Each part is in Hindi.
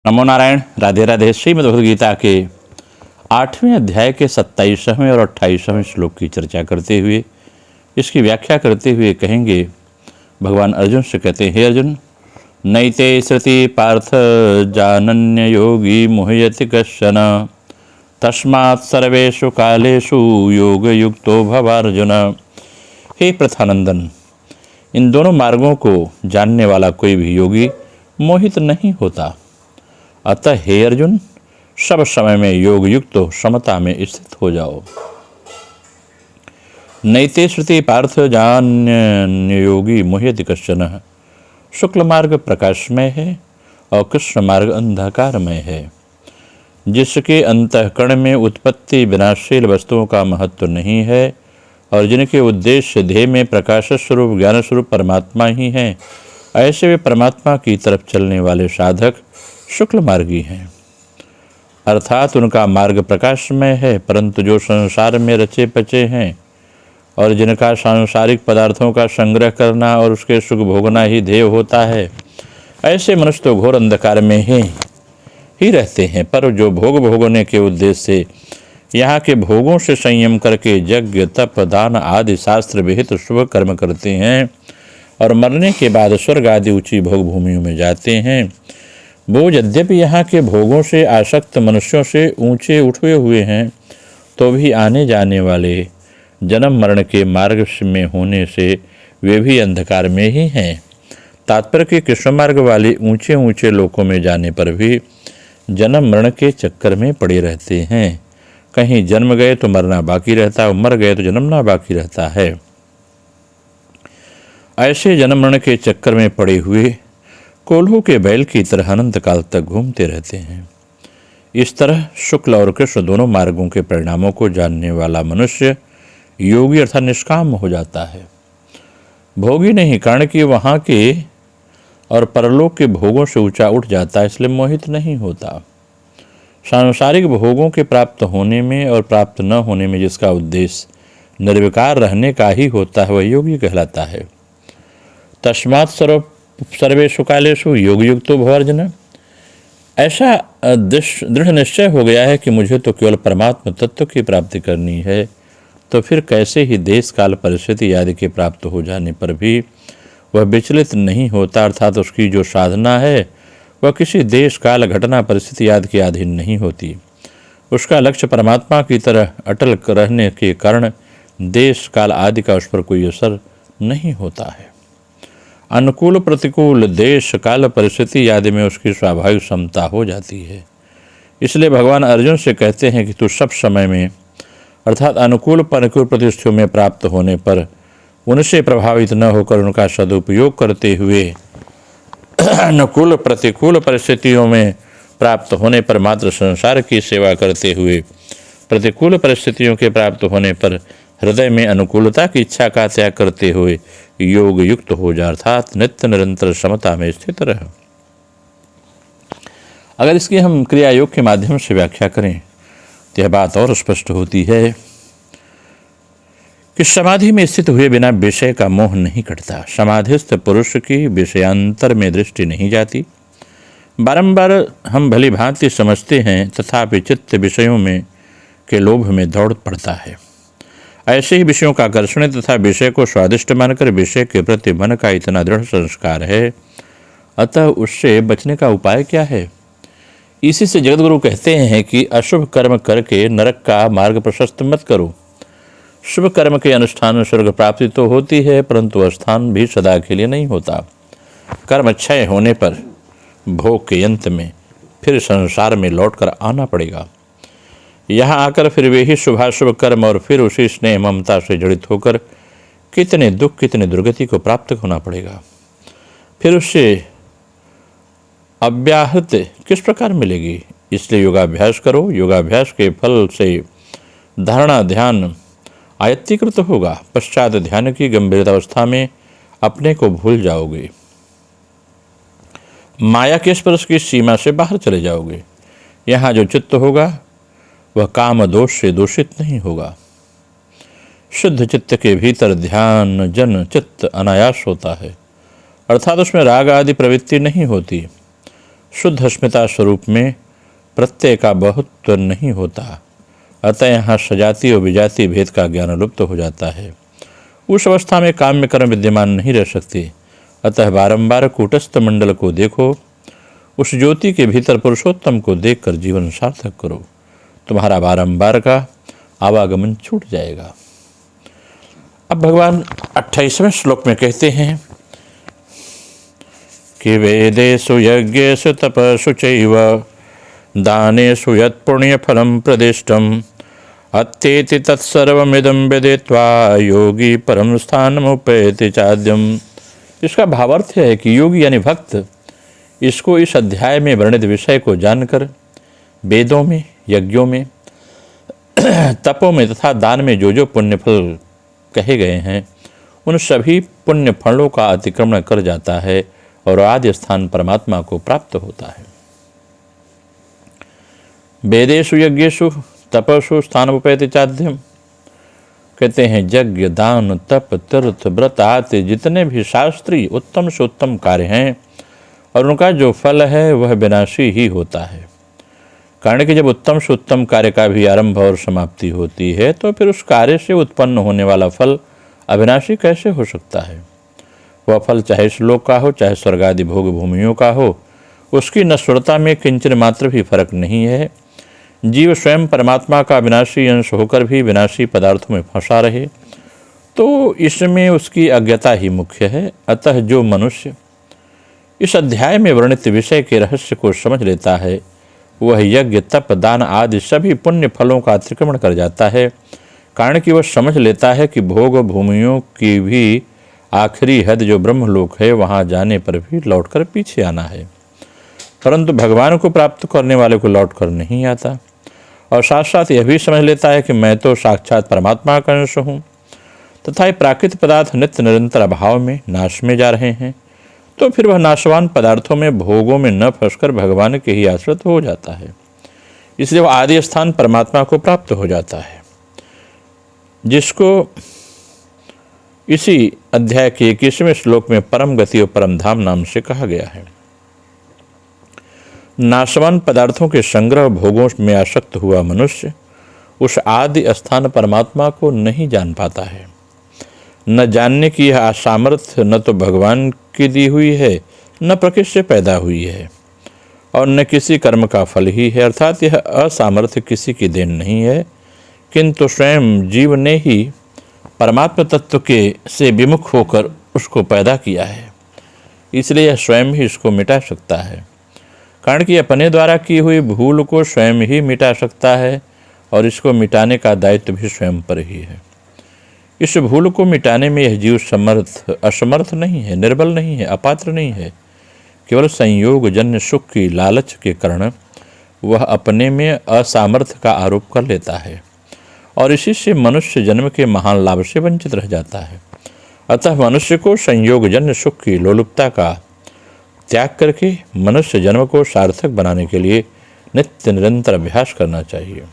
नमो नारायण। राधे राधे। श्रीमद् भगवद गीता के 8वें अध्याय के 27वें और 28वें श्लोक की चर्चा करते हुए इसकी व्याख्या करते हुए कहेंगे, भगवान अर्जुन से कहते हैं, हे अर्जुन, नैते श्रुति पार्थ जानन्य योगी मुह्यति कश्चन तस्मात् सर्वेषु कालेषु योग युक्तो भवार्जुन। हे प्रथानंदन, इन दोनों मार्गों को जानने वाला कोई भी योगी मोहित नहीं होता। अतः हे अर्जुन, सब समय में योग युक्त समता में स्थित हो जाओ। नैते श्रुति पार्थ जान्य योगी मुह्यति कश्चन। शुक्ल मार्ग प्रकाशमय है और कृष्ण मार्ग अंधकारमय है। जिसके अंतःकरण में उत्पत्ति विनाशशील वस्तुओं का महत्व नहीं है और जिनके उद्देश्य ध्येय में प्रकाश स्वरूप ज्ञान स्वरूप परमात्मा ही हैं, ऐसे वे परमात्मा की तरफ चलने वाले साधक शुक्ल मार्गी हैं। अर्थात उनका मार्ग प्रकाशमय है, परंतु जो संसार में रचे पचे हैं और जिनका सांसारिक पदार्थों का संग्रह करना और उसके सुख भोगना ही ध्येय होता है, ऐसे मनुष्य तो घोर अंधकार में ही रहते हैं। पर जो भोग भोगने के उद्देश्य से यहाँ के भोगों से संयम करके यज्ञ तप दान आदि शास्त्र विहित शुभ कर्म करते हैं और मरने के बाद स्वर्ग आदि ऊंची भोग भूमियों में जाते हैं, वो यद्यपि यहाँ के भोगों से आसक्त मनुष्यों से ऊंचे उठे हुए हैं, तो भी आने जाने वाले जन्म मरण के मार्ग में होने से वे भी अंधकार में ही हैं। तात्पर्य के कृष्ण मार्ग वाले ऊंचे ऊंचे लोकों में जाने पर भी जन्म मरण के चक्कर में पड़े रहते हैं। कहीं जन्म गए तो मरना बाकी रहता है और मर गए तो जन्मना बाकी रहता है। ऐसे जन्म मरण के चक्कर में पड़े हुए कोल्हू के बैल की तरह अनंत काल तक घूमते रहते हैं। इस तरह शुक्ल और कृष्ण दोनों मार्गों के परिणामों को जानने वाला मनुष्य योगी अर्थात निष्काम हो जाता है। भोगी नहीं, कारण कि वहाँ के और परलोक के भोगों से ऊंचा उठ जाता है, इसलिए मोहित नहीं होता। सांसारिक भोगों के प्राप्त होने में और प्राप्त न होने में जिसका उद्देश्य निर्विकार रहने का ही होता है, वह योगी कहलाता है। तस्मात् सर्वेषु कालेषु योग युक्तो भवार्जुन। ऐसा दृढ़ निश्चय हो गया है कि मुझे तो केवल परमात्मा तत्व की प्राप्ति करनी है, तो फिर कैसे ही देश काल परिस्थिति आदि के प्राप्त हो जाने पर भी वह विचलित नहीं होता। अर्थात उसकी जो साधना है वह किसी देश काल घटना परिस्थिति आदि के अधीन नहीं होती। उसका लक्ष्य परमात्मा की तरह अटल रहने के कारण देश काल आदि का उस पर कोई असर नहीं होता है। अनुकूल प्रतिकूल देश काल परिस्थिति आदि में उसकी स्वाभाविक क्षमता हो जाती है। इसलिए भगवान अर्जुन से कहते हैं कि तू सब समय में अर्थात अनुकूल प्रतिकूल परिस्थितियों में प्राप्त होने पर उनसे प्रभावित न होकर उनका सदुपयोग करते हुए अनुकूल प्रतिकूल परिस्थितियों में प्राप्त होने पर मात्र संसार की सेवा करते हुए प्रतिकूल परिस्थितियों के प्राप्त होने पर हृदय में अनुकूलता की इच्छा का त्याग करते हुए योग युक्त हो जा, अर्थात नित्य निरंतर समता में स्थित रह। अगर इसकी हम क्रिया योग के माध्यम से व्याख्या करें तो यह बात और स्पष्ट होती है कि समाधि में स्थित हुए बिना विषय का मोह नहीं कटता। समाधिस्थ पुरुष की विषयांतर में दृष्टि नहीं जाती। बारंबार हम भली भांति समझते हैं, तथापि चित्त विषयों में के लोभ में दौड़ पड़ता है। ऐसे ही विषयों का आकर्षण तथा विषय को स्वादिष्ट मानकर विषय के प्रति मन का इतना दृढ़ संस्कार है, अतः उससे बचने का उपाय क्या है? इसी से जगतगुरु कहते हैं कि अशुभ कर्म करके नरक का मार्ग प्रशस्त मत करो। शुभ कर्म के अनुष्ठान में स्वर्ग प्राप्ति तो होती है, परंतु स्थान भी सदा के लिए नहीं होता। कर्म क्षय होने पर भोग के अंत में फिर संसार में लौटकर आना पड़ेगा। यहाँ आकर फिर वे ही शुभाशुभ कर्म और फिर उसी स्नेह ममता से जड़ित होकर कितने दुख कितने दुर्गति को प्राप्त होना पड़ेगा। फिर उससे अव्याहत किस प्रकार मिलेगी? इसलिए योगाभ्यास करो। योगाभ्यास के फल से धारणा ध्यान आयत्तीकृत होगा। पश्चात ध्यान की गंभीरता अवस्था में अपने को भूल जाओगे। माया के स्पर्श की सीमा से बाहर चले जाओगे। यहाँ जो चित्त होगा वह काम दोष से दूषित नहीं होगा। शुद्ध चित्त के भीतर ध्यान जन चित्त अनायास होता है, अर्थात उसमें राग आदि प्रवृत्ति नहीं होती। शुद्ध अस्मिता स्वरूप में प्रत्यय का बहुत नहीं होता, अतः यहाँ सजाति और विजाति भेद का ज्ञान लुप्त हो जाता है। उस अवस्था में काम्य कर्म विद्यमान नहीं रह सकते, अतः बारंबार कूटस्थ मंडल को देखो, उस ज्योति के भीतर पुरुषोत्तम को देखकर जीवन सार्थक करो, तुम्हारा बारंबार का आवागमन छूट जाएगा। अब भगवान 28वें श्लोक में कहते हैं कि वेदेषु यज्ञेषु तपस्सु चैव दानेषु यत्पुण्यफलं प्रदिष्टम् अत्येति तत्सर्वमिदं विदित्वा योगी परम स्थानमुपैति चाद्यम्। इसका भावार्थ है कि योगी यानी भक्त इसको इस अध्याय में वर्णित विषय को जानकर वेदों में, यज्ञों में, तपों में तथा दान में जो जो पुण्यफल कहे गए हैं उन सभी पुण्य फलों का अतिक्रमण कर जाता है और आदि स्थान परमात्मा को प्राप्त होता है। वेदेषु यज्ञेषु तपस्सु स्थानमुपैति चाद्यम्। कहते हैं यज्ञ, दान, तप, तीर्थ, व्रत आदि जितने भी शास्त्रीय उत्तम से उत्तम कार्य हैं और उनका जो फल है वह विनाशी ही होता है। कारण कि जब उत्तम से उत्तम कार्य का भी आरंभ और समाप्ति होती है तो फिर उस कार्य से उत्पन्न होने वाला फल अविनाशी कैसे हो सकता है। वह फल चाहे श्लोक का हो, चाहे स्वर्ग आदि भोग भूमियों का हो, उसकी नश्वरता में किंचन मात्र भी फर्क नहीं है। जीव स्वयं परमात्मा का विनाशी अंश होकर भी विनाशी पदार्थों में फंसा रहे तो इसमें उसकी अज्ञता ही मुख्य है। अतः जो मनुष्य इस अध्याय में वर्णित विषय के रहस्य को समझ लेता है वह यज्ञ, तप, दान आदि सभी पुण्य फलों का अतिक्रमण कर जाता है। कारण कि वह समझ लेता है कि भोग भूमियों की भी आखिरी हद जो ब्रह्मलोक है वहाँ जाने पर भी लौटकर पीछे आना है, परंतु भगवान को प्राप्त करने वाले को लौटकर नहीं आता। और साथ साथ यह भी समझ लेता है कि मैं तो साक्षात परमात्मा का अंश हूँ तथा ये प्राकृत पदार्थ नित्य निरंतर अभाव में नाश में जा रहे हैं, तो फिर वह नाशवान पदार्थों में भोगों में न फंसकर भगवान के ही आश्रित हो जाता है। इसलिए वह आदि स्थान परमात्मा को प्राप्त हो जाता है, जिसको इसी अध्याय के 21वें श्लोक में परम गति और परम धाम नाम से कहा गया है। नाशवान पदार्थों के संग्रह भोगों में आसक्त हुआ मनुष्य उस आदि स्थान परमात्मा को नहीं जान पाता है। न जानने की यह असामर्थ्य न तो भगवान की दी हुई है, न प्रकृति से पैदा हुई है और न किसी कर्म का फल ही है। अर्थात यह असामर्थ्य किसी की देन नहीं है, किंतु स्वयं जीव ने ही परमात्मा तत्व के से विमुख होकर उसको पैदा किया है। इसलिए यह स्वयं ही इसको मिटा सकता है। कारण कि अपने द्वारा की हुई भूल को स्वयं ही मिटा सकता है और इसको मिटाने का दायित्व भी स्वयं पर ही है। इस भूल को मिटाने में यह जीव असमर्थ नहीं है, निर्बल नहीं है, अपात्र नहीं है। केवल संयोग जन्य सुख की लालच के कारण वह अपने में असामर्थ्य का आरोप कर लेता है और इसी से मनुष्य जन्म के महान लाभ से वंचित रह जाता है। अतः मनुष्य को संयोग जन्य सुख की लोलुपता का त्याग करके मनुष्य जन्म को सार्थक बनाने के लिए नित्य निरंतर अभ्यास करना चाहिए।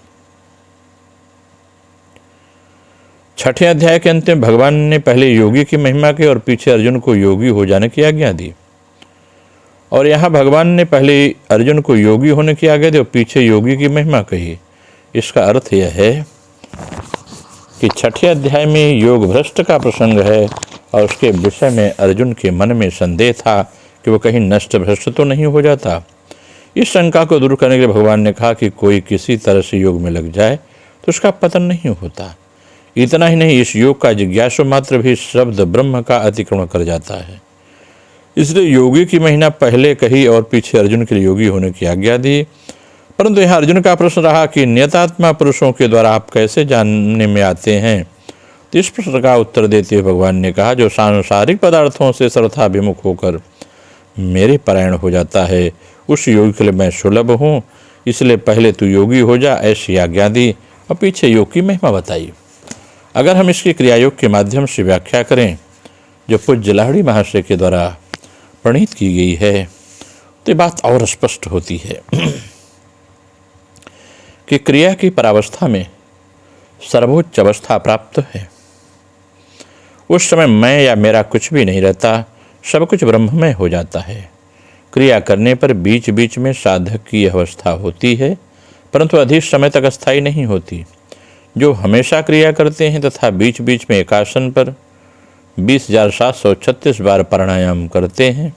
6ठे अध्याय के अंत में भगवान ने पहले योगी की महिमा की और पीछे अर्जुन को योगी हो जाने की आज्ञा दी। और यहाँ भगवान ने पहले अर्जुन को योगी होने की आज्ञा दी और पीछे योगी की महिमा कही। इसका अर्थ यह है कि 6ठे अध्याय में योग भ्रष्ट का प्रसंग है और उसके विषय में अर्जुन के मन में संदेह था कि वो कहीं नष्ट भ्रष्ट तो नहीं हो जाता। इस शंका को दूर करने के लिए भगवान ने कहा कि कोई किसी तरह से योग में लग जाए तो उसका पतन नहीं होता। इतना ही नहीं, इस योग का जिज्ञासु मात्र भी शब्द ब्रह्म का अतिक्रमण कर जाता है। इसलिए योगी की महिमा पहले कही और पीछे अर्जुन के लिए योगी होने की आज्ञा दी। परंतु यहाँ अर्जुन का प्रश्न रहा कि नियतात्मा पुरुषों के द्वारा आप कैसे जानने में आते हैं। तो इस प्रश्न का उत्तर देते हुए भगवान ने कहा, जो सांसारिक पदार्थों से सर्वथा विमुख होकर मेरे परायण हो जाता है उस योगी के लिए मैं सुलभ हूँ। इसलिए पहले तू योगी हो जा, ऐसी आज्ञा दी और पीछे योग की महिमा बताई। अगर हम इसकी क्रियायोग के माध्यम से व्याख्या करें जो पूज्य लाहिड़ी महाशय के द्वारा प्रणीत की गई है तो ये बात और स्पष्ट होती है कि क्रिया की परावस्था में सर्वोच्च अवस्था प्राप्त है। उस समय मैं या मेरा कुछ भी नहीं रहता, सब कुछ ब्रह्ममय हो जाता है। क्रिया करने पर बीच बीच में साधक की अवस्था होती है, परंतु अधिक समय तक अस्थायी नहीं होती। जो हमेशा क्रिया करते हैं तथा बीच बीच में एक आसन पर 20,736 बार प्राणायाम करते हैं,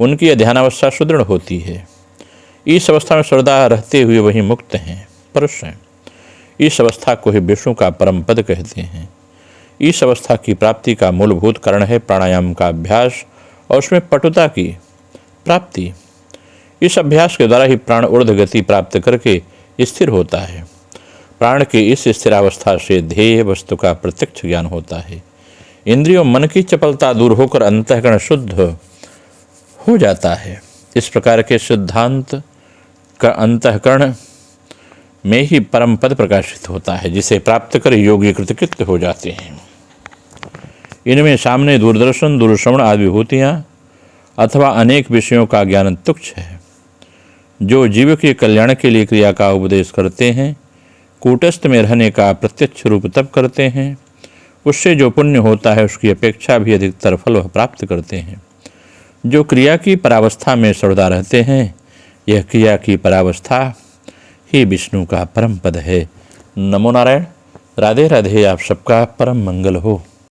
उनकी ध्यानावस्था सुदृढ़ होती है। इस अवस्था में श्रद्धा रहते हुए वही मुक्त हैं, पुरुष हैं। इस अवस्था को ही विष्णु का परम पद कहते हैं। इस अवस्था की प्राप्ति का मूलभूत कारण है प्राणायाम का अभ्यास और उसमें पटुता की प्राप्ति। इस अभ्यास के द्वारा ही प्राण ऊर्ध्व गति प्राप्त करके स्थिर होता है। प्राण की इस स्थिरावस्था से ध्येय वस्तु का प्रत्यक्ष ज्ञान होता है। इंद्रियों मन की चपलता दूर होकर अंतःकरण शुद्ध हो जाता है। इस प्रकार के सिद्धांत का अंतःकरण में ही परम पद प्रकाशित होता है, जिसे प्राप्त कर योगी कृतकृत्य हो जाते हैं। इनमें सामने दूरदर्शन, दूरश्रवण आदि विभूतियाँ अथवा अनेक विषयों का ज्ञान तुच्छ है। जो जीव के कल्याण के लिए क्रिया का उपदेश करते हैं, कूटस्थ में रहने का प्रत्यक्ष रूप तप करते हैं, उससे जो पुण्य होता है उसकी अपेक्षा भी अधिकतर फल वह प्राप्त करते हैं। जो क्रिया की परावस्था में सदा रहते हैं, यह क्रिया की परावस्था ही विष्णु का परम पद है। नमो नारायण। राधे राधे। आप सबका परम मंगल हो।